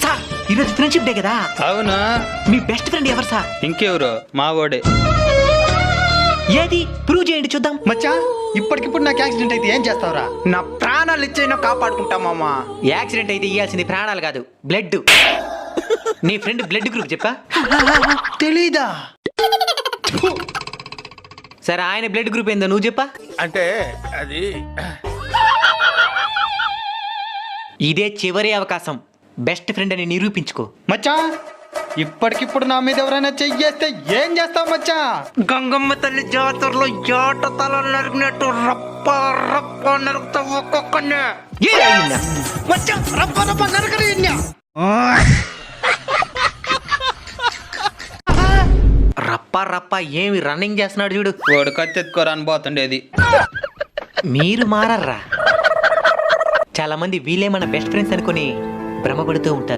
Sir ఈరోజు friendship day కదా. అవునా? మీ బెస్ట్ ఫ్రెండ్ ఎవరు సార్? ఇంకెవరు? మా ఓడే. ఏది ప్రూవ్ చేయండి చూద్దాం. మచ్చా ఇప్పటికిప్పుడు నాకు యాక్సిడెంట్ అయితే ఏం చేస్తావురా? నా ప్రాణాలు ఇచ్చైనా కాపాడుకుంటా మామా. యాక్సిడెంట్ అయితే ఇయ్యాల్సింది ప్రాణాలు కాదు, బ్లడ్. నీ ఫ్రెండ్ బ్లడ్ గ్రూప్ చెప్పా? తెలీదా? సరే ఆయన బ్లడ్ గ్రూప్ ఏందో నువ్వు చెప్పా. అంటే అది ఇదే చివరి అవకాశం, బెస్ట్ ఫ్రెండ్ అని నిరూపించుకో. మచ్చా ఇప్పటికిప్పుడు నా మీద ఎవరైనా చెయ్యేస్తే ఏం చేస్తావు మచ్చా? గంగమ్మ తల్లి జాతరలో జాట తల నరికినట్టు రప్ప రప్ప నరుకుతా ఒక్కొక్కనే. మచ్చా రప్ప రప్ప నరకరి. రప్ప రప్ప ఏమి రన్నింగ్ చేస్తున్నాడు చూడు. వాడు కత్తెత్తుకోరాని పోతుండేది. మీరు మారర్రా. చాలా మంది వీళ్ళే మన బెస్ట్ ఫ్రెండ్స్ అనుకుని భ్రమపడుతూ ఉంటారు.